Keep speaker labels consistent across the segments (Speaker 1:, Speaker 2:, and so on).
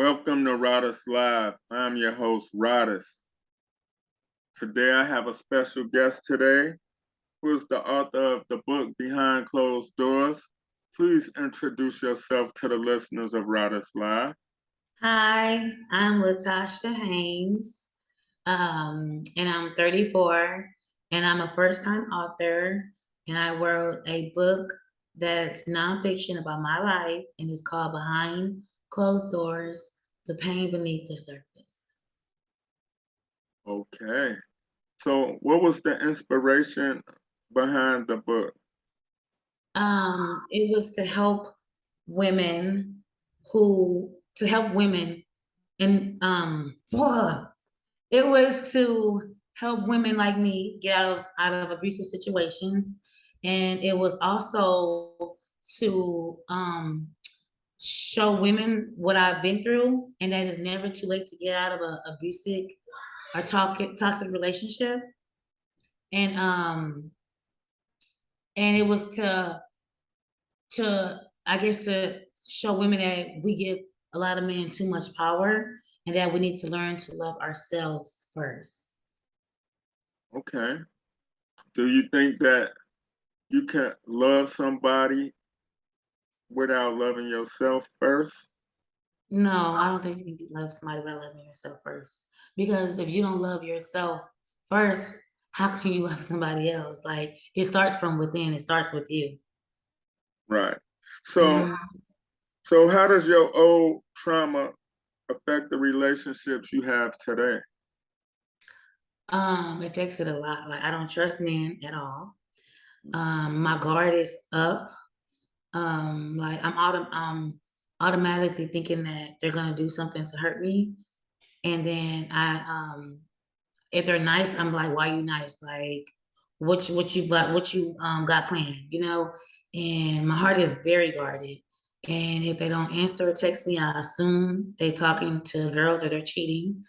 Speaker 1: Welcome to Rodis Live. I'm your host, Rodis. Today I have a special guest today, who is the author of the book Behind Closed Doors. Please introduce yourself to the listeners of Rodis Live.
Speaker 2: Hi, I'm Latasha Haynes, and I'm 34, and I'm a first-time author, and I wrote a book that's nonfiction about my life, and it's called Behind Closed Doors, The Pain Beneath the Surface.
Speaker 1: Okay. So what was the inspiration behind the book?
Speaker 2: It was to help women and it was to help women like me get out of abusive situations, and it was also to show women what I've been through, and that it's never too late to get out of a abusive or toxic relationship, and it was to I guess to show women that we give a lot of men too much power, and that we need to learn to love ourselves first.
Speaker 1: Okay. Do you think that you can love somebody without loving yourself first?
Speaker 2: No, I don't think you can love somebody without loving yourself first. Because if you don't love yourself first, how can you love somebody else? Like, it starts from within, it starts with you.
Speaker 1: Right. So,
Speaker 2: Mhm.
Speaker 1: so how does your old trauma affect the relationships you have today?
Speaker 2: It affects it a lot. Like, I don't trust men at all. My guard is up. Like automatically thinking that they're gonna do something to hurt me. And then if they're nice, I'm like, why you nice? Like what you got planned, you know? And my heart is very guarded. And if they don't answer or text me, I assume they talking to girls or they're cheating.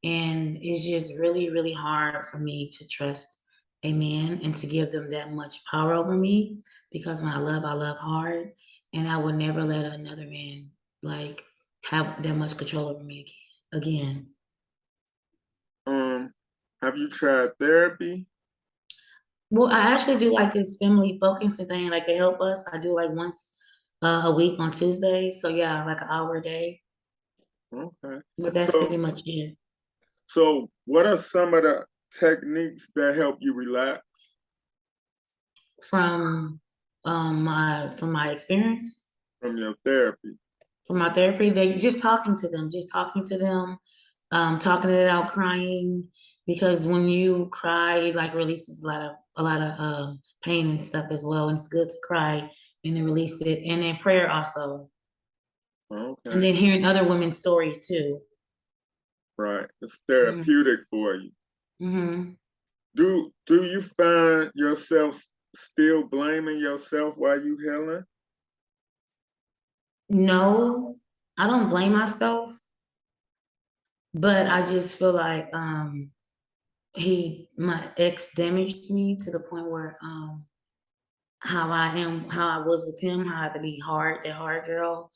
Speaker 2: And it's just really, really hard for me to trust a man and to give them that much power over me, because when I love hard, and I would never let another man like have that much control over me again.
Speaker 1: Um, have you tried therapy?
Speaker 2: Well, I actually do like this family focusing thing, like they help us. I do like once a week on Tuesday. So yeah, like an hour a day.
Speaker 1: Okay.
Speaker 2: But that's
Speaker 1: So,
Speaker 2: pretty much it.
Speaker 1: so what are some of the techniques that help you relax?
Speaker 2: From my experience,
Speaker 1: From your therapy?
Speaker 2: from my therapy, they just talking to them, talking it out, crying, because when you cry, it like releases a lot of pain and stuff as well. And it's good to cry and then release it. And then prayer also. And
Speaker 1: Okay,
Speaker 2: then hearing other women's stories too.
Speaker 1: right. It's
Speaker 2: Mm-hmm.
Speaker 1: therapeutic for you.
Speaker 2: Mm-hmm.
Speaker 1: Do you find yourself still blaming yourself while you healing?
Speaker 2: No, I don't blame myself, but I just feel like my ex damaged me to the point where how I was with him, how I had to be hard, that hard girl.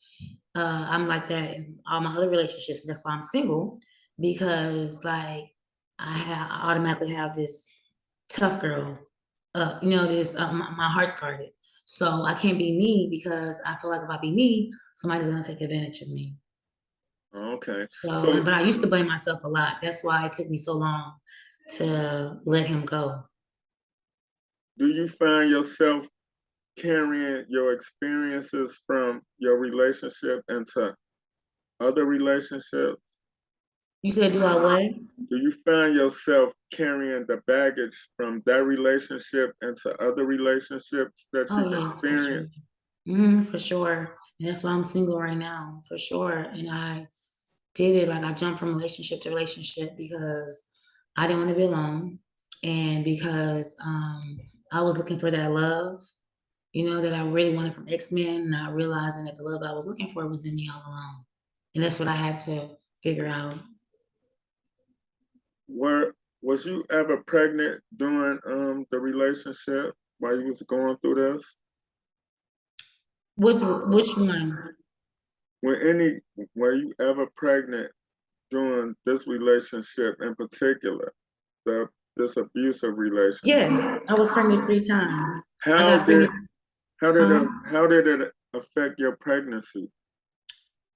Speaker 2: I'm like that in all my other relationships. That's why I'm single, because like I automatically have this tough girl. This my heart's guarded. So I can't be me, because I feel like if I be me, somebody's gonna take advantage of me.
Speaker 1: Okay.
Speaker 2: So,
Speaker 1: So
Speaker 2: but I used to blame myself a lot. That's why it took me so long to let him go.
Speaker 1: do you find yourself carrying your experiences from your relationship into other relationships?
Speaker 2: You said, do I what?
Speaker 1: Do you find yourself carrying the baggage from that relationship into other relationships that
Speaker 2: Oh
Speaker 1: you've
Speaker 2: yes, for sure.
Speaker 1: experienced?
Speaker 2: For sure. And that's why I'm single right now, for sure. And I did it, like I jumped from relationship to relationship because I didn't want to be alone, and because I was looking for that love, that I really wanted from X-Men, not realizing that the love I was looking for was in me all along. And that's what I had to figure out.
Speaker 1: Were was you ever pregnant during the relationship while you was going through this?
Speaker 2: Which one?
Speaker 1: When were you ever pregnant during this relationship in particular, this abusive relationship?
Speaker 2: Yes, I was pregnant 3 times. I
Speaker 1: How
Speaker 2: got
Speaker 1: did
Speaker 2: pregnant, huh?
Speaker 1: how did it affect your pregnancy?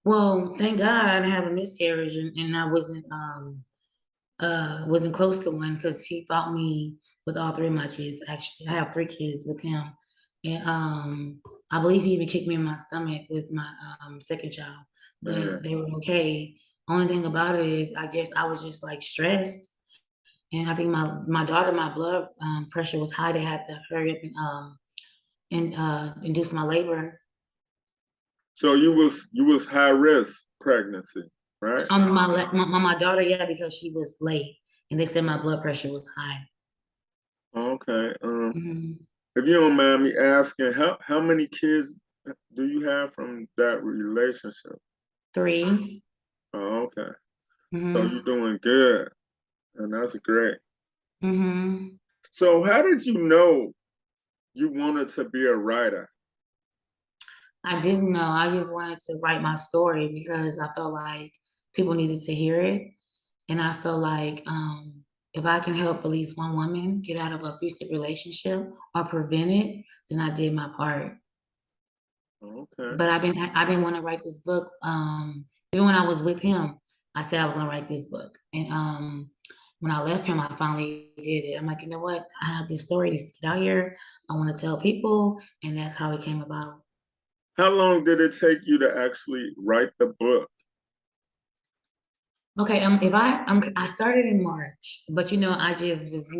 Speaker 2: Well, thank God I didn't have a miscarriage and I wasn't close to one because he fought me with all three of my kids. Actually, I have 3 kids with him. And I believe he even kicked me in my stomach with my second child, but
Speaker 1: Man,
Speaker 2: they were okay. Only thing about it is I was just like stressed. And I think my daughter, my blood pressure was high. They had to hurry up and induce my labor.
Speaker 1: so you was high risk pregnancy, right?
Speaker 2: My daughter, yeah, because she was late, and they said my blood pressure was high.
Speaker 1: Okay.
Speaker 2: Mhm.
Speaker 1: If you don't mind me asking, how many kids do you have from that relationship?
Speaker 2: 3.
Speaker 1: Oh, okay. So you're
Speaker 2: Hmm.
Speaker 1: doing good, and that's great.
Speaker 2: Hmm.
Speaker 1: So how did you know you wanted to be a writer?
Speaker 2: I didn't know. I just wanted to write my story because I felt like people needed to hear it, and I felt like if I can help at least one woman get out of an abusive relationship or prevent it, then I did my part.
Speaker 1: Okay.
Speaker 2: But I've been wanting to write this book. Even when I was with him, I said I was gonna write this book. And when I left him, I finally did it. I'm like, you know what? I have this story to get out here. I want to tell people, and that's how it came about.
Speaker 1: How long did it take you to actually write the book?
Speaker 2: Okay, if I started in March, but I just was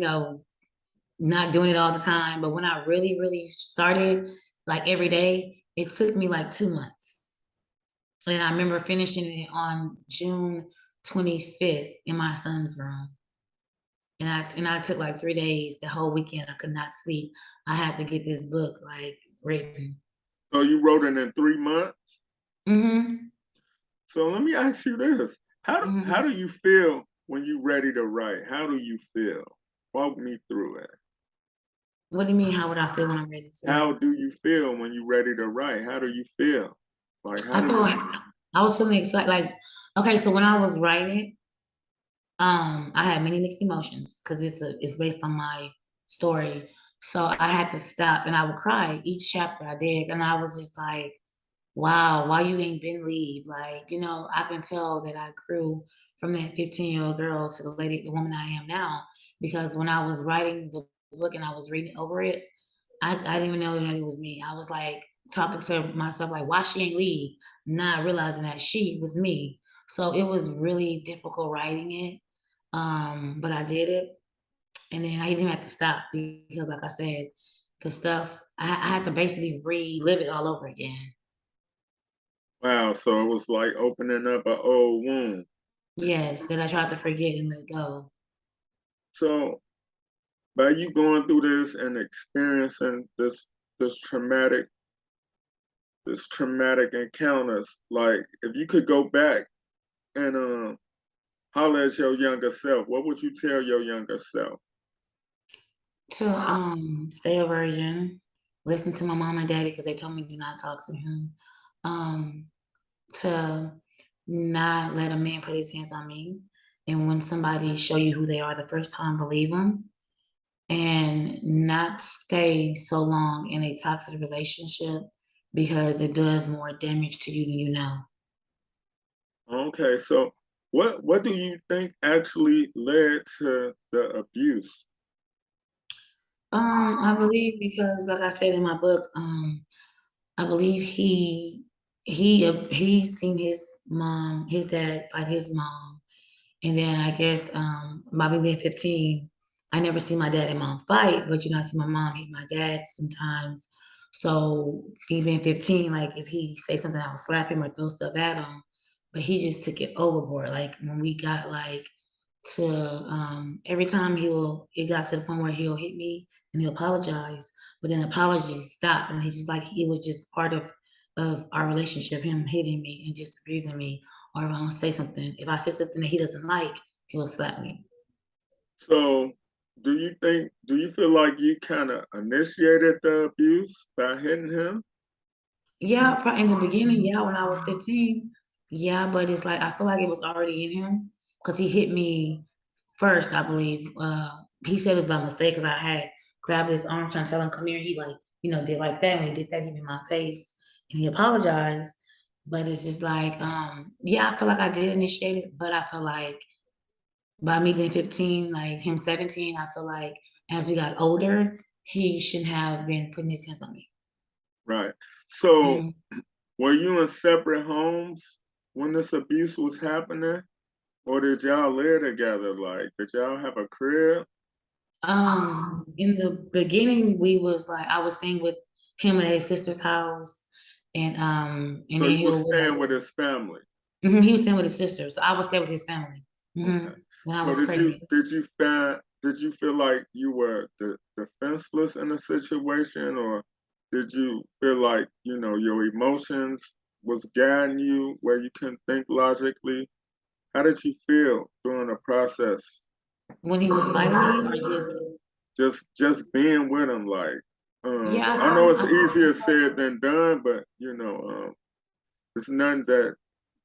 Speaker 2: not doing it all the time. But when I really really started, like every day, it took me like 2 months. And I remember finishing it on June 25th in my son's room. And I took like 3 days, the whole weekend. I could not sleep. I had to get this book like written.
Speaker 1: So you wrote it in 3 months?
Speaker 2: Mm-hmm.
Speaker 1: So let me ask you this. How
Speaker 2: Mm-hmm.
Speaker 1: do you feel when you're ready to write? How do you feel? Walk me through it.
Speaker 2: What do you mean? How would I feel when I'm ready to?
Speaker 1: How do you feel when you're ready to write? How do you feel? Like how
Speaker 2: I
Speaker 1: do
Speaker 2: feel
Speaker 1: you
Speaker 2: I was feeling excited. Like, okay, so when I was writing it, I had many mixed emotions because it's based on my story. So I had to stop and I would cry each chapter I did, and I was just like, wow, why you ain't been leave? Like, I can tell that I grew from that 15-year-old girl to the woman I am now. Because when I was writing the book and I was reading over it, I didn't even know that it was me. I was like talking to myself, like, why she ain't leave? Not realizing that she was me. So it was really difficult writing it. But I did it. And then I didn't have to stop because, like I said, the stuff, I had to basically relive it all over again.
Speaker 1: wow, so it was like opening up an old wound.
Speaker 2: Yes, that I tried to forget and let go.
Speaker 1: So by you going through this and experiencing this traumatic this traumatic encounters, like if you could go back and holler at your younger self, what would you tell your younger self?
Speaker 2: To stay a virgin, listen to my mom and daddy because they told me do not talk to him. Um, to not let a man put his hands on me. And when somebody show you who they are the first time, believe them. And not stay so long in a toxic relationship because it does more damage to you than you know.
Speaker 1: Okay, so what do you think actually led to the abuse?
Speaker 2: I believe because, like I said in my book, I believe he seen his dad fight his mom, and then I guess by me being 15, I never see my dad and mom fight, but I see my mom hit my dad sometimes. So me being 15, like if he say something, I would slap him or throw stuff at him, but he just took it overboard. Like when we got like to every time it got to the point where he'll hit me and he'll apologize, but then apologies stop, and he's just like it was just part of our relationship, him hitting me and just abusing me. Or if I don't say something, if I say something that he doesn't like, he'll slap me.
Speaker 1: So do you feel like you kind of initiated the abuse by hitting him?
Speaker 2: Yeah, in the beginning, yeah, when I was 15. Yeah, but it's like I feel like it was already in him because he hit me first, I believe. He said it was by mistake because I had grabbed his arm trying to tell him, come here. He like, did like that. When he did that, he hit me in my face and he apologized. But it's just like, yeah, I feel like I did initiate it, but I feel like by me being 15, like him 17, I feel like as we got older, he shouldn't have been putting his hands on me.
Speaker 1: Right. So
Speaker 2: Mhm.
Speaker 1: were you in separate homes when this abuse was happening? Or did y'all live together? Like, did y'all have a crib?
Speaker 2: In the beginning, we was like I was staying with him at his sister's house, and
Speaker 1: So
Speaker 2: then
Speaker 1: you were
Speaker 2: he'll like
Speaker 1: staying with his family.
Speaker 2: he was staying with his sister, so I would stay with his family
Speaker 1: Okay.
Speaker 2: when I
Speaker 1: So
Speaker 2: was
Speaker 1: did you
Speaker 2: pregnant.
Speaker 1: did you find did you feel like you were defenseless in the situation, or did you feel like your emotions was guiding you where you couldn't think logically? How did you feel during the process?
Speaker 2: When he was fighting me, or just
Speaker 1: Just being with him, like,
Speaker 2: yeah,
Speaker 1: I know it's
Speaker 2: I,
Speaker 1: easier said than done, but it's nothing that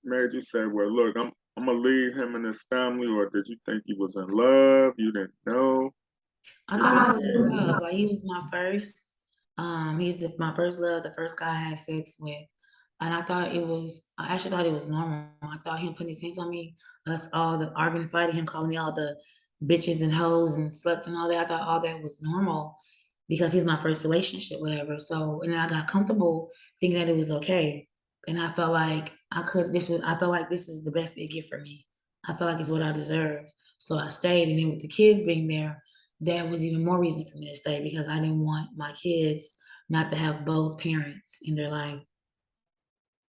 Speaker 1: made you say, well, look, I'm gonna leave him and his family, or did you think he was in love? You didn't know?
Speaker 2: I thought I was in love. Like he was my first. My first love, the first guy I had sex with, and I actually thought it was normal. I thought him putting his hands on me, us all the arguing, fighting, him calling me all the bitches and hoes and sluts and all that. I thought all that was normal because he's my first relationship, whatever. So, and then I got comfortable thinking that it was okay, and I felt like I felt like this is the best they get for me. I felt like it's what I deserved. So I stayed, and then with the kids being there, that was even more reason for me to stay because I didn't want my kids not to have both parents in their life.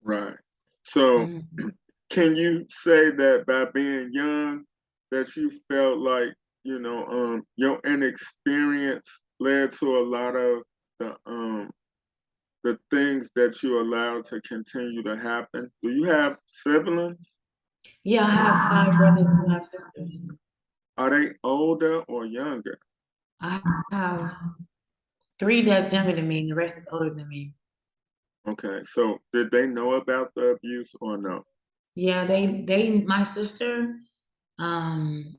Speaker 1: Right. So,
Speaker 2: Mhm.
Speaker 1: can you say that by being young, that you felt like your inexperience led to a lot of the things that you allowed to continue to happen? Do you have siblings?
Speaker 2: Yeah, I have 5 brothers and 5 sisters.
Speaker 1: Are they older or younger?
Speaker 2: I have 3 that's younger than me, and the rest is older than me.
Speaker 1: Okay, so did they know about the abuse or no?
Speaker 2: Yeah, my sister, um,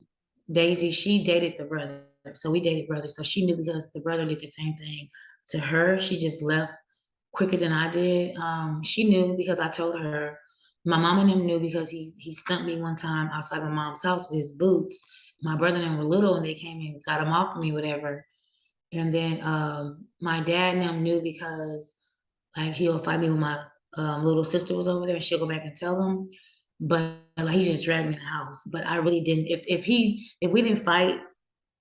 Speaker 2: Daisy, she dated the brother. So we dated brothers. So she knew because the brother did the same thing to her. She just left quicker than I did. She knew because I told her. My mom and him knew because he stumped me one time outside my mom's house with his boots. My brother and them were little and they came and got him off of me, whatever. And then my dad and them knew because like he'll fight me when my little sister was over there and she'll go back and tell them. But like he just dragged me in the house. But I really didn't. If we didn't fight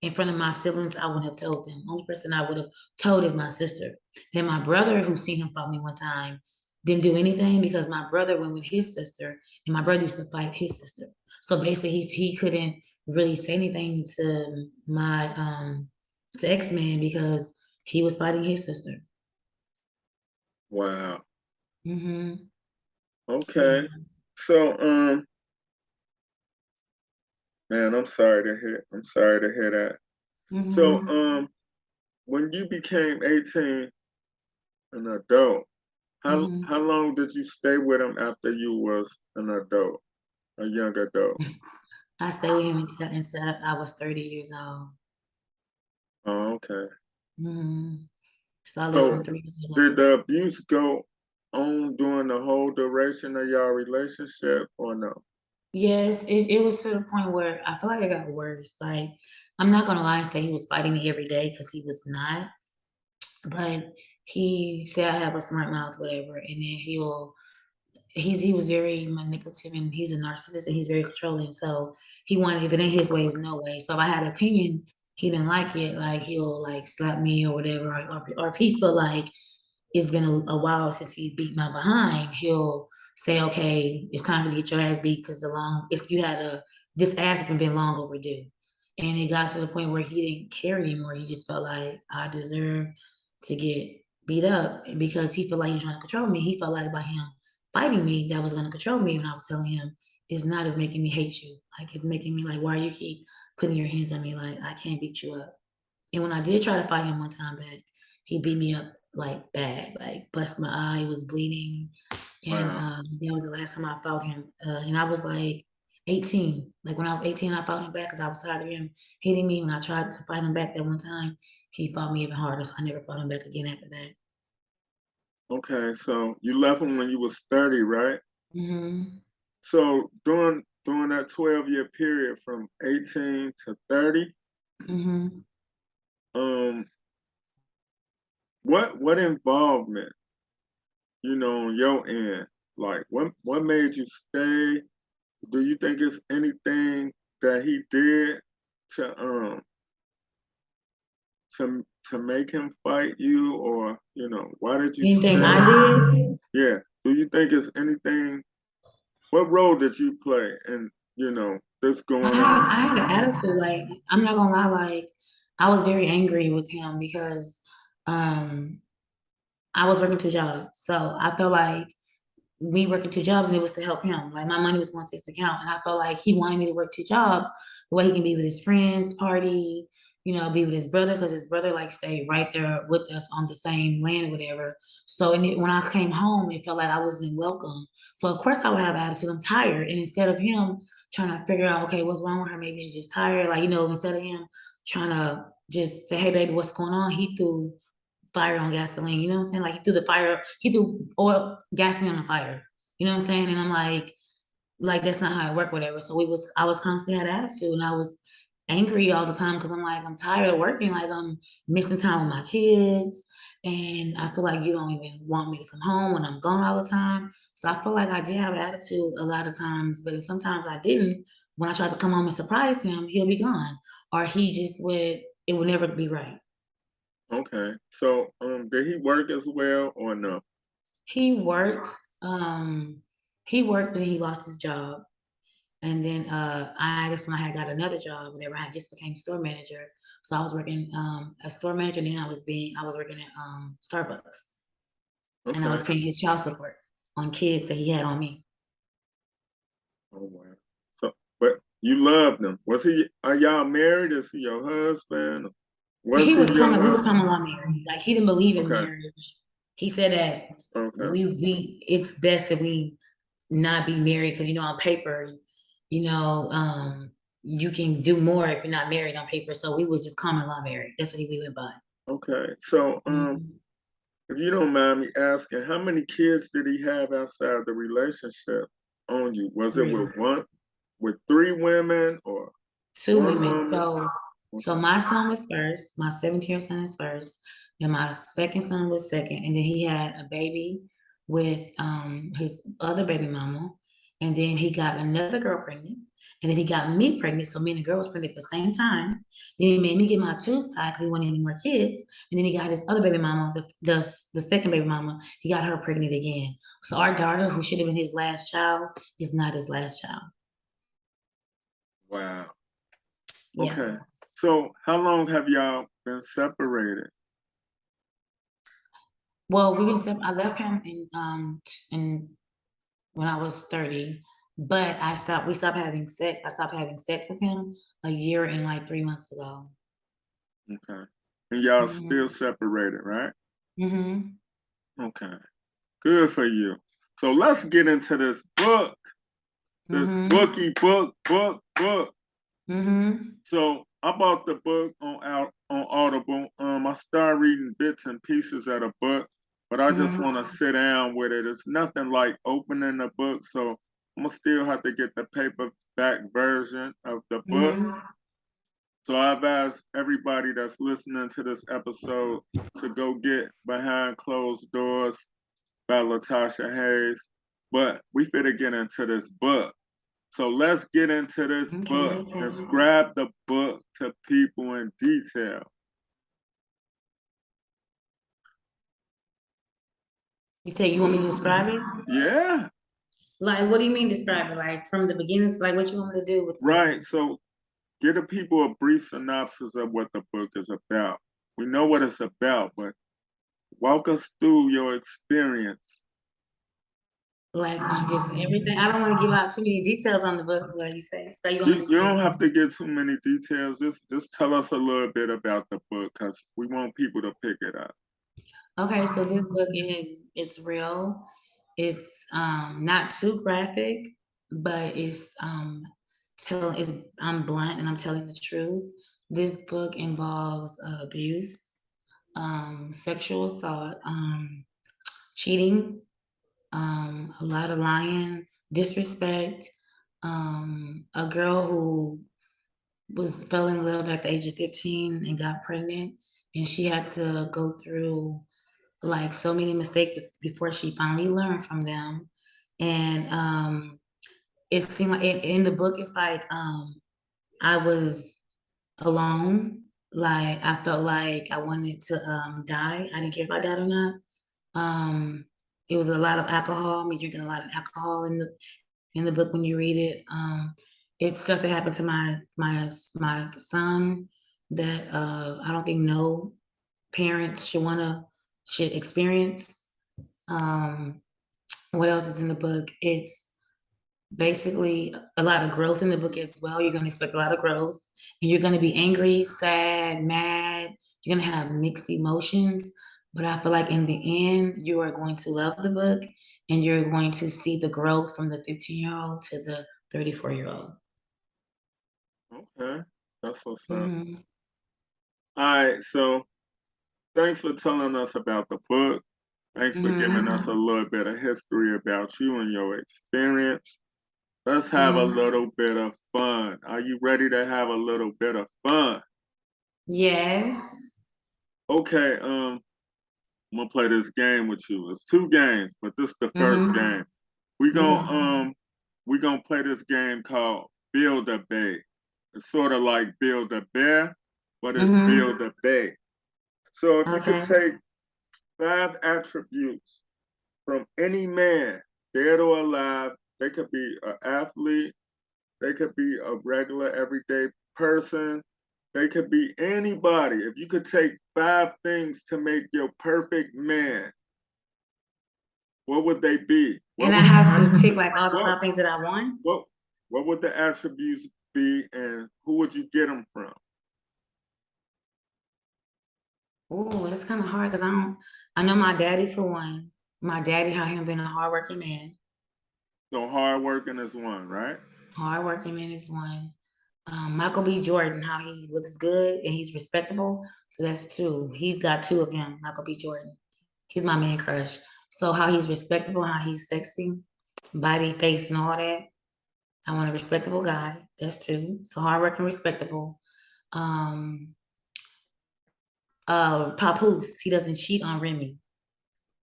Speaker 2: in front of my siblings, I wouldn't have told them. Only person I would have told is my sister. Then my brother, who seen him fight me one time, didn't do anything because my brother went with his sister, and my brother used to fight his sister. So basically, he couldn't really say anything to my to X-Man because he was fighting his sister.
Speaker 1: Wow.
Speaker 2: Hmm. Yeah.
Speaker 1: Okay. So, man, I'm sorry to hear that. So,
Speaker 2: Hmm.
Speaker 1: when you became 18, an adult, how
Speaker 2: Hmm.
Speaker 1: long did you stay with him after you was an adult, a young adult?
Speaker 2: I stayed with him until I was 30 years old.
Speaker 1: Oh, okay.
Speaker 2: Hmm. So I lived
Speaker 1: So,
Speaker 2: from 3 years to
Speaker 1: did
Speaker 2: 11.
Speaker 1: the abuse go on during the whole duration of your relationship or no?
Speaker 2: Yes, it was to the point where I feel like it got worse. Like, I'm not gonna lie and say he was fighting me every day because he was not. But he said I have a smart mouth, whatever, and then he was very manipulative and he's a narcissist and he's very controlling. So he wanted if it ain't his way, it's no way. So if I had an opinion, he didn't like it, like he'll like slap me or whatever, or if he feel like it's been a while since he beat my behind, he'll say, okay, it's time to get your ass beat because this ass has been long overdue. And it got to the point where he didn't care anymore. He just felt like I deserved to get beat up because he felt like he was trying to control me. He felt like by him fighting me, that was going to control me. And I was telling him, it's not as making me hate you. Like, it's making me like, why you keep putting your hands on me? Like, I can't beat you up. And when I did try to fight him one time back, he beat me up like bad, like bust my eye, was bleeding. And
Speaker 1: Wow.
Speaker 2: that was the last time I fought him. And I was like 18. Like when I was 18, I fought him back because I was tired of him hitting me. When I tried to fight him back that one time, he fought me even harder. So I never fought him back again after that.
Speaker 1: Okay, so you left him when you was 30, right?
Speaker 2: Mm-hmm.
Speaker 1: So during that 12-year period from 18 to 30,
Speaker 2: Mm-hmm.
Speaker 1: um, what involvement, on your end? Like what made you stay? Do you think it's anything that he did to to make him fight you, or why did you
Speaker 2: Anything
Speaker 1: stay?
Speaker 2: I did?
Speaker 1: Yeah. Do you think it's anything? What role did you play in this going on?
Speaker 2: I had an attitude. Like I'm not gonna lie, like I was very angry with him because um I was working two jobs. So I felt like me working two jobs and it was to help him. Like my money was going to his account. And I felt like he wanted me to work two jobs the way he can be with his friends, party, be with his brother, because his brother like stayed right there with us on the same land, whatever. So when I came home, it felt like I wasn't welcome. So of course I would have attitude. I'm tired. And instead of him trying to figure out, okay, what's wrong with her? Maybe she's just tired. Like, instead of him trying to just say, hey baby, what's going on? He threw fire on gasoline. You know what I'm saying? Like he threw oil, gasoline on the fire. You know what I'm saying? And I'm like that's not how it worked, whatever. So I was constantly had attitude and I was angry all the time because I'm like, I'm tired of working. Like I'm missing time with my kids. And I feel like you don't even want me to come home when I'm gone all the time. So I feel like I did have an attitude a lot of times, but sometimes I didn't. When I tried to come home and surprise him, he'll be gone. Or it would never be right.
Speaker 1: Okay. So did he work as well or no?
Speaker 2: He worked, um, he worked, but then he lost his job. And then that's when I had got another job, whenever I had just became store manager. So I was working a store manager, and then I was working at Starbucks, and I was
Speaker 1: Okay.
Speaker 2: paying his child support on kids that he had on me.
Speaker 1: Oh wow. So but you loved him. Was he are y'all married? Is he your husband? Was he your
Speaker 2: We were
Speaker 1: husband?
Speaker 2: coming along married. Like he didn't believe in
Speaker 1: Okay.
Speaker 2: marriage. He said that
Speaker 1: Okay.
Speaker 2: it's best that we not be married because on paper, you know, um, you can do more if you're not married on paper. So we was just common law married. That's what we went by.
Speaker 1: Okay. So
Speaker 2: Mhm.
Speaker 1: if you don't mind me asking, how many kids did he have outside the relationship on you? Was it
Speaker 2: Three.
Speaker 1: with three women or
Speaker 2: Two
Speaker 1: one
Speaker 2: women.
Speaker 1: woman?
Speaker 2: So
Speaker 1: Okay.
Speaker 2: my son was first. My 17-year-old son is first. Then my second son was second, and then he had a baby with his other baby mama, and then he got another girl pregnant, and then he got me pregnant. So me and the girl was pregnant at the same time. Then he made me get my tubes tied because he wanted any more kids, and then he got his other baby mama, the second baby mama. He got her pregnant again. So our daughter, who should have been his last child, is not his last child.
Speaker 1: Wow.
Speaker 2: Yeah.
Speaker 1: Okay. So how long have y'all been separated?
Speaker 2: Well, I left him in when I was 30, but we stopped having sex. I stopped having sex with him a year and like 3 months ago.
Speaker 1: Okay. And y'all still
Speaker 2: Hmm.
Speaker 1: separated, right?
Speaker 2: Hmm.
Speaker 1: Okay. Good for you. So let's get into this book. This
Speaker 2: Hmm.
Speaker 1: book.
Speaker 2: Hmm.
Speaker 1: So I bought the book on Audible. I started reading bits and pieces of the book, but I just
Speaker 2: Hmm.
Speaker 1: want to sit down with it. It's nothing like opening the book, so I'm gonna still have to get the paperback version of the book.
Speaker 2: Hmm.
Speaker 1: So I've asked everybody that's listening to this episode to go get Behind Closed Doors by Latasha Haynes. But we finna get into this book. So let's get into this
Speaker 2: Okay,
Speaker 1: book.
Speaker 2: okay.
Speaker 1: Describe the book to people in detail.
Speaker 2: You say you want me to describe it?
Speaker 1: Yeah,
Speaker 2: Like, what do you mean describe it? Like from the beginning, like what you want me to do with the book?
Speaker 1: right. So give the people a brief synopsis of what the book is about. We know what it's about, but walk us through your experience.
Speaker 2: Like on just everything. I don't want to give out too many details on the book, like you say. So you want
Speaker 1: You,
Speaker 2: me to
Speaker 1: you don't
Speaker 2: just
Speaker 1: have to get too many details. Just tell us a little bit about the book because we want people to pick it up.
Speaker 2: okay, so this book it's real. It's not too graphic, but I'm blunt and I'm telling the truth. This book involves abuse, sexual assault, cheating, a lot of lying, disrespect, a girl who fell in love at the age of 15 and got pregnant, and she had to go through like so many mistakes before she finally learned from them. And it seemed like in the book, it's like I was alone. Like I felt like I wanted to die. I didn't care if I died or not. Um, it was a lot of alcohol, me drinking a lot of alcohol in the book when you read it. It's stuff that happened to my son that I don't think no parents should experience. Um, what else is in the book? It's basically a lot of growth in the book as well. You're going to expect a lot of growth, and you're going to be angry, sad, mad. You're going to have mixed emotions. But I feel like in the end, you are going to love the book, and you're going to see the growth from the 15-year-old to the 34-year-old.
Speaker 1: Okay, that's what's up.
Speaker 2: Mm-hmm.
Speaker 1: All right, so thanks for telling us about the book. Thanks for giving us a
Speaker 2: Mm-hmm.
Speaker 1: little bit of history about you and your experience. Let's have a
Speaker 2: Mm-hmm.
Speaker 1: little bit of fun. Are you ready to have a little bit of fun?
Speaker 2: Yes.
Speaker 1: Okay, I'm gonna play this game with you. It's two games, but this is the first
Speaker 2: Mm-hmm.
Speaker 1: game. We gonna
Speaker 2: Okay.
Speaker 1: we gonna play this game called Build a Bay. It's sort of like Build a Bear, but it's
Speaker 2: Mm-hmm.
Speaker 1: Build a Bay. So if you could
Speaker 2: Okay.
Speaker 1: take 5 attributes from any man, dead or alive, they could be an athlete, they could be a regular everyday person, they could be anybody. If you could take 5 things to make your perfect man, what would they be?
Speaker 2: And
Speaker 1: What
Speaker 2: I
Speaker 1: would
Speaker 2: have to
Speaker 1: the
Speaker 2: pick like all the
Speaker 1: what
Speaker 2: 5 things that I want.
Speaker 1: what what would the attributes be, and who would you get them from?
Speaker 2: Oh, that's kind of hard because I know my daddy for one. My daddy, how him being a hardworking man.
Speaker 1: So hard working is one, right?
Speaker 2: Hardworking man is one. Michael B. Jordan, how he looks good and he's respectable. So that's two. He's got two of him, Michael B. Jordan. He's my man crush. So how he's respectable, how he's sexy, body, face, and all that. I want a respectable guy. That's two. So hardworking, respectable. Um, Papoose, he doesn't cheat on Remy.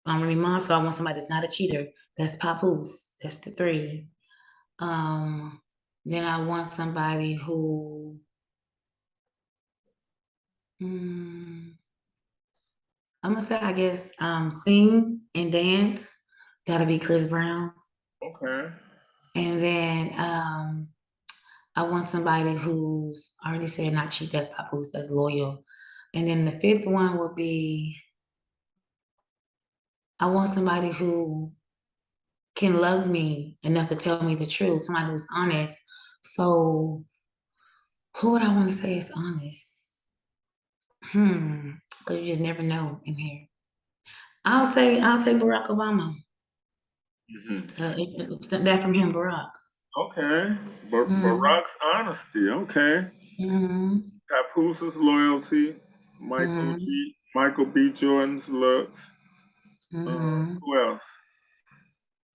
Speaker 2: Remy Ma, so I want somebody that's not a cheater. That's Papoose. That's the three. Um, then I want somebody who, mm, I'm gonna say, I guess, sing and dance. Gotta be Chris Brown.
Speaker 1: Okay.
Speaker 2: And then I want somebody who's I already said not cheap. That's Papoose. That's loyal. And then the fifth one would be I want somebody who can love me enough to tell me the truth. Somebody who's honest. So who would I want to say is honest? Because you just never know in here. I'll say Barack Obama.
Speaker 1: Hmm.
Speaker 2: That from him, Barack.
Speaker 1: Okay.
Speaker 2: Mm-hmm.
Speaker 1: Barack's honesty. Okay.
Speaker 2: Mm-hmm.
Speaker 1: Papooses loyalty.
Speaker 2: Mm-hmm.
Speaker 1: Michael B. Jordan's looks.
Speaker 2: Mm-hmm.
Speaker 1: Who else?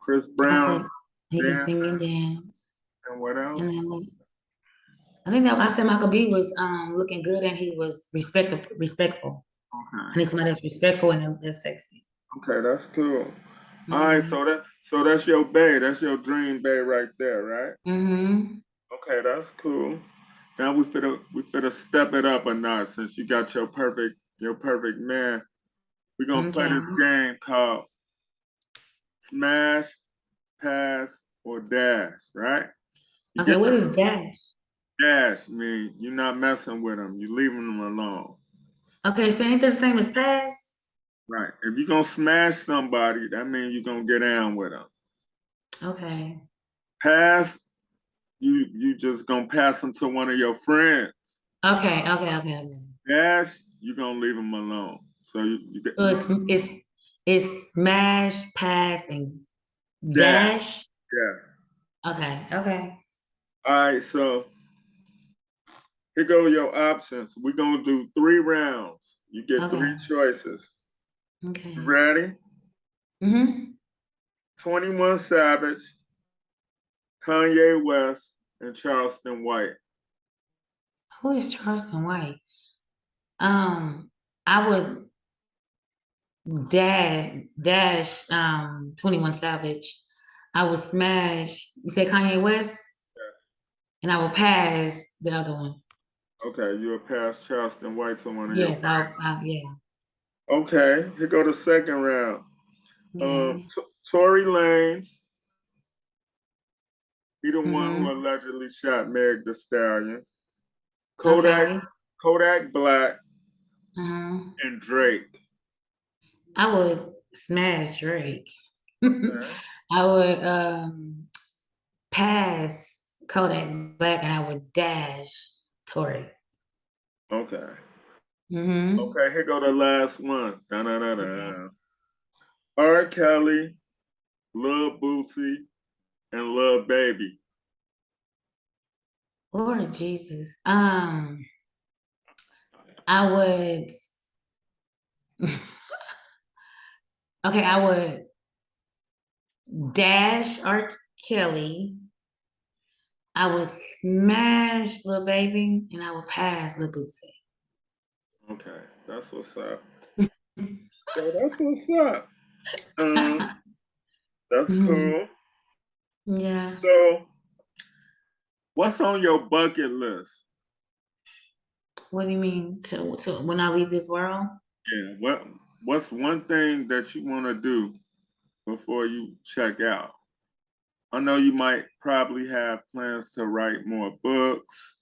Speaker 1: Chris
Speaker 2: I
Speaker 1: Brown
Speaker 2: said he can sing and
Speaker 1: dancing.
Speaker 2: dance.
Speaker 1: And what else?
Speaker 2: And then I think that I said Michael B was looking good and he was respectful. I
Speaker 1: Okay.
Speaker 2: need somebody that's respectful and that's sexy.
Speaker 1: Okay, that's cool. All right,
Speaker 2: Mm-hmm.
Speaker 1: so that's your bay. That's your dream bay right there, right?
Speaker 2: Mm-hmm.
Speaker 1: Okay, that's cool. Now we finna step it up a notch since you got your perfect man. We're gonna play
Speaker 2: Okay.
Speaker 1: this game called Smash, Pass, or Dash, right? You
Speaker 2: Okay,
Speaker 1: get
Speaker 2: what
Speaker 1: the
Speaker 2: is dash?
Speaker 1: dash mean you're not messing with them, you're leaving them alone.
Speaker 2: Okay, so ain't that the same as pass?
Speaker 1: Right. If you're gonna smash somebody, that means you're gonna get down with them.
Speaker 2: Okay.
Speaker 1: Pass, you just gonna pass them to one of your friends.
Speaker 2: Okay.
Speaker 1: Dash, you're gonna leave them alone. So
Speaker 2: So it's smash, pass, and
Speaker 1: Dash.
Speaker 2: Dash.
Speaker 1: Yeah.
Speaker 2: Okay. Okay.
Speaker 1: All right, so here go your options. We're gonna do 3 rounds. You get
Speaker 2: Okay.
Speaker 1: 3 choices. You
Speaker 2: Okay.
Speaker 1: ready?
Speaker 2: Mm-hmm.
Speaker 1: 21 Savage, Kanye West, and Charleston White.
Speaker 2: Who is Charleston White? Um, I would dash 21 Savage. I would smash, you say Kanye West, and I will pass the other one.
Speaker 1: Okay, you'll pass Charleston White to one of your.
Speaker 2: Yes, yeah.
Speaker 1: Okay, here go the second round.
Speaker 2: Yeah.
Speaker 1: Tory Lanez, he the one who
Speaker 2: Mm-hmm.
Speaker 1: allegedly shot Meg the Stallion. Kodak,
Speaker 2: Okay.
Speaker 1: Kodak Black,
Speaker 2: Uh-huh.
Speaker 1: and Drake.
Speaker 2: I would smash Drake.
Speaker 1: Okay.
Speaker 2: I would pass Kodak Black and I would dash Tory.
Speaker 1: Okay.
Speaker 2: Mm-hmm.
Speaker 1: Okay, here go the last one.
Speaker 2: Okay.
Speaker 1: Da-da-da-da. R. Kelly, Lil Boosie, and Lil Baby.
Speaker 2: Lord Jesus. I would okay, I would dash R. Kelly. I would smash Lil Baby and I would pass Lil Boosie.
Speaker 1: Okay, that's what's up. So that's what's up. That's
Speaker 2: Mhm.
Speaker 1: cool.
Speaker 2: Yeah.
Speaker 1: So, what's on your bucket list?
Speaker 2: What do you mean to when I leave this world?
Speaker 1: Yeah, what's one thing that you want to do before you check out? I know you might probably have plans to write more books.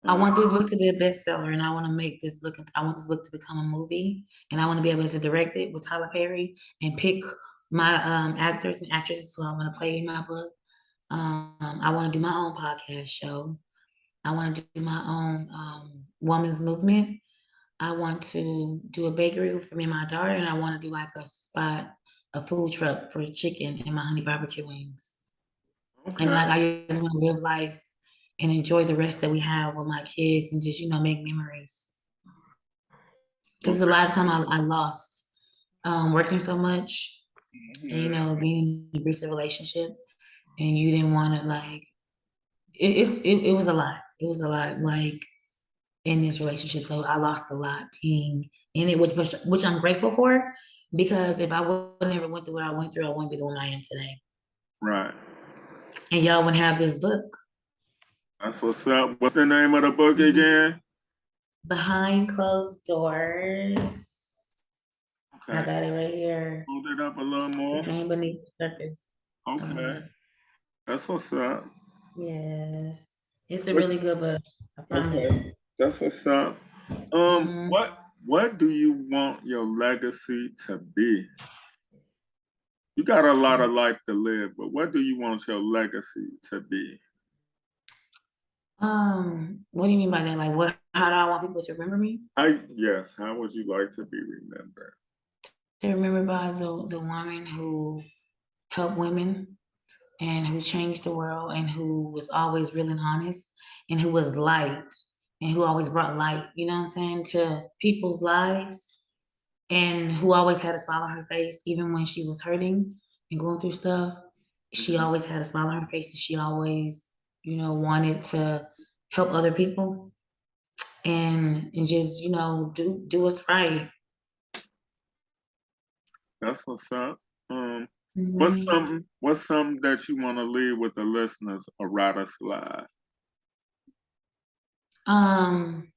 Speaker 2: I
Speaker 1: Uh,
Speaker 2: want this book to be a bestseller, and I want to make this book. I want this book to become a movie, and I want to be able to direct it with Tyler Perry and pick my actors and actresses who I want to play in my book. I want to do my own podcast show. I want to do my own women's movement. I want to do a bakery for me and my daughter, and I want to do like a food truck for chicken and my honey barbecue wings. And
Speaker 1: okay,
Speaker 2: like I just want to live life and enjoy the rest that we have with my kids and just, make memories. Because a
Speaker 1: okay.
Speaker 2: lot of time I lost working so much and,
Speaker 1: Mhm.
Speaker 2: being in an abusive relationship and you didn't want to like, it was a lot. It was a lot like in this relationship. So I lost a lot being in it, which I'm grateful for because if I would never went through what I went through, I wouldn't be the woman I am today.
Speaker 1: Right.
Speaker 2: And y'all wouldn't have this book.
Speaker 1: That's what's up. What's the name of the book again?
Speaker 2: Behind closed doors. I
Speaker 1: Okay.
Speaker 2: got it right here.
Speaker 1: Hold it up a little
Speaker 2: The
Speaker 1: more.
Speaker 2: pain beneath the surface.
Speaker 1: Okay. That's what's up.
Speaker 2: Yes. It's a
Speaker 1: What?
Speaker 2: really good book. I
Speaker 1: Okay.
Speaker 2: promise.
Speaker 1: That's what's up.
Speaker 2: Hmm.
Speaker 1: What do you want your legacy to be? You got a lot of life to live, but what do you want your legacy to be?
Speaker 2: What do you mean by that? Like how do I want people to remember me?
Speaker 1: Yes, how would you like to be remembered?
Speaker 2: To remember by the woman who helped women and who changed the world and who was always real and honest and who was light and who always brought light, you know what I'm saying, to people's lives and who always had a smile on her face, even when she was hurting and going through stuff. She
Speaker 1: Mhm.
Speaker 2: always had a smile on her face and she always, wanted to help other people and just, do what's right.
Speaker 1: That's what's up.
Speaker 2: Mhm.
Speaker 1: What's something that you want to leave with the listeners of Riders Live?
Speaker 2: Um,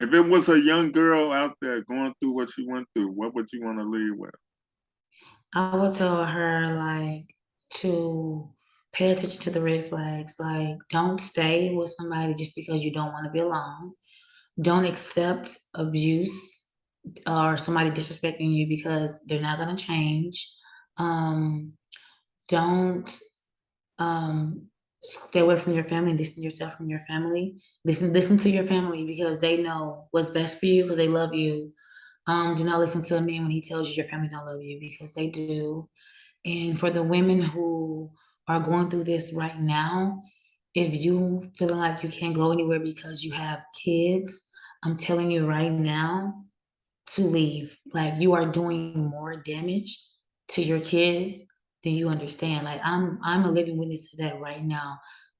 Speaker 1: If it was a young girl out there going through what you went through, what would you want to leave with?
Speaker 2: I would tell her like to pay attention to the red flags. Like, don't stay with somebody just because you don't want to be alone. Don't accept abuse or somebody disrespecting you because they're not going to change. Um, don't stay away from your family. Distance yourself from your family. Listen to your family because they know what's best for you because they love you. Do not listen to a man when he tells you your family don't love you because they do. And for the women who are going through this right now, if you feeling like you can't go anywhere because you have kids, I'm telling you right now to leave. Like you are doing more damage to your kids than you understand. Like I'm a living witness to that right now.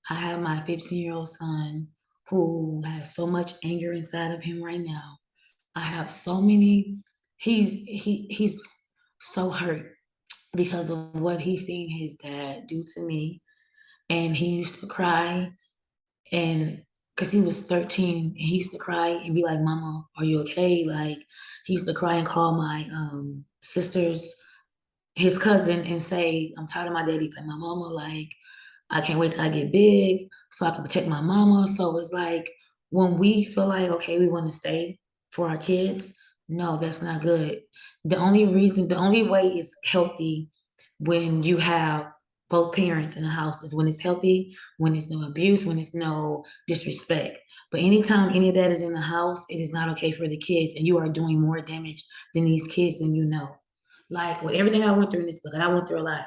Speaker 2: I have my 15-year-old son who has so much anger inside of him right now. I have so many he's so hurt because of what he's seen his dad do to me. And he used to cry and because he was 13 and he used to cry and be like, Mama, are you okay? Like he used to cry and call my sisters, his cousin, and say, I'm tired of my daddy playing my mama. Like, I can't wait till I get big so I can protect my mama. So it's like when we feel like, okay, we want to stay for our kids, no, that's not good. The only way it's healthy when you have both parents in the house is when it's healthy, when there's no abuse, when there's no disrespect. But anytime any of that is in the house, it is not okay for the kids, and you are doing more damage than these kids than you know. Like with everything I went through in this book, and I went through a lot.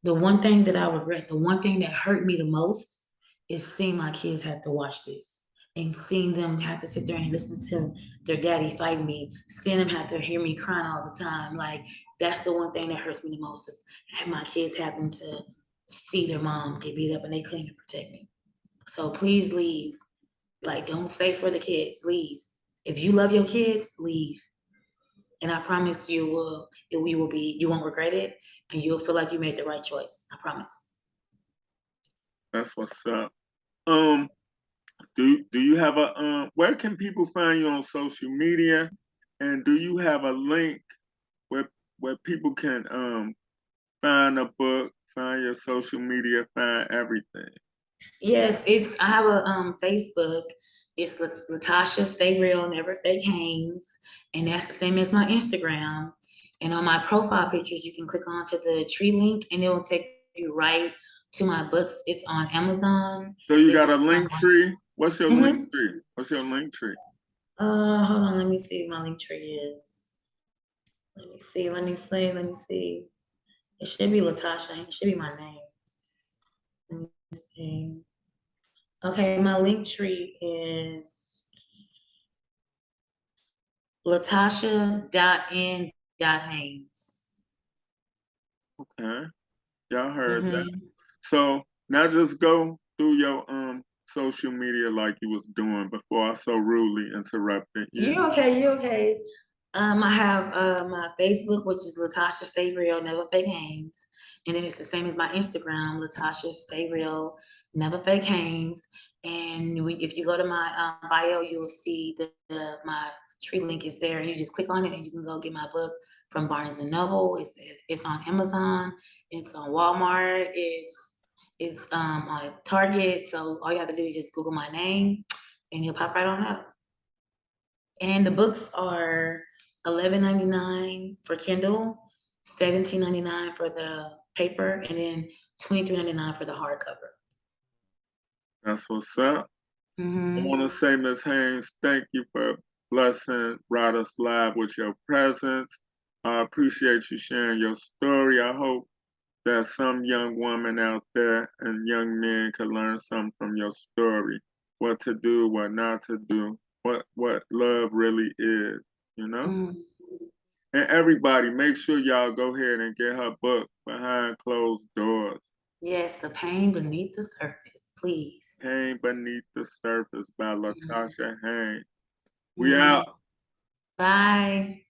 Speaker 2: The one thing that I regret, the one thing that hurt me the most is seeing my kids have to watch this and seeing them have to sit there and listen to their daddy fight me, seeing them have to hear me crying all the time. Like that's the one thing that hurts me the most is my kids having to see their mom get beat up and they couldn't even protect me. So please leave. Like don't stay for the kids. Leave. If you love your kids, leave. And I promise you won't regret it and you'll feel like you made the right choice. I promise.
Speaker 1: That's what's up. Um, do you have a where can people find you on social media? And do you have a link where people can find a book, find your social media, find everything?
Speaker 2: Yes, I have a Facebook. It's Latasha Stay Real, Never Fake Haynes, and that's the same as my Instagram. And on my profile pictures, you can click onto the tree link, and it will take you right to my books. It's on Amazon.
Speaker 1: So you
Speaker 2: It's
Speaker 1: got a link tree? What's your link
Speaker 2: mhm.
Speaker 1: tree? What's your link tree?
Speaker 2: Hold on, let me see what my link tree is. Let me see. It should be Latasha. It should be my name. Let me see. Okay, my link tree is Latasha.n.haynes.
Speaker 1: Okay, y'all heard that.
Speaker 2: Mm-hmm.
Speaker 1: So now just go through your social media like you was doing before I so rudely interrupted you.
Speaker 2: You okay? You okay? I have my Facebook, which is Latasha Stay Real, Never Fake Haynes, and then it's the same as my Instagram, Latasha Stay Real, Never Fake Haynes. And if you go to my bio, you'll see my tree link is there, and you just click on it, and you can go get my book from Barnes and Noble. It's on Amazon, it's on Walmart, it's on Target. So all you have to do is just Google my name, and you'll pop right on up. And the books are $11.99 for Kindle, $17.99 for the paper, and then $23.99 for the hardcover.
Speaker 1: That's what's up. I
Speaker 2: Mm-hmm.
Speaker 1: want to say, Ms. Haynes, thank you for blessing Riders Live with your presence. I appreciate you sharing your story. I hope that some young woman out there and young men can learn something from your story. What to do, what not to do, what love really is, you know?
Speaker 2: Mm-hmm.
Speaker 1: And everybody, make sure y'all go ahead and get her book, Behind Closed Doors.
Speaker 2: Yes, The Pain Beneath the Surface, please.
Speaker 1: Pain Beneath the Surface by
Speaker 2: Mm-hmm.
Speaker 1: Latasha Haynes. We
Speaker 2: Mm-hmm.
Speaker 1: out.
Speaker 2: Bye.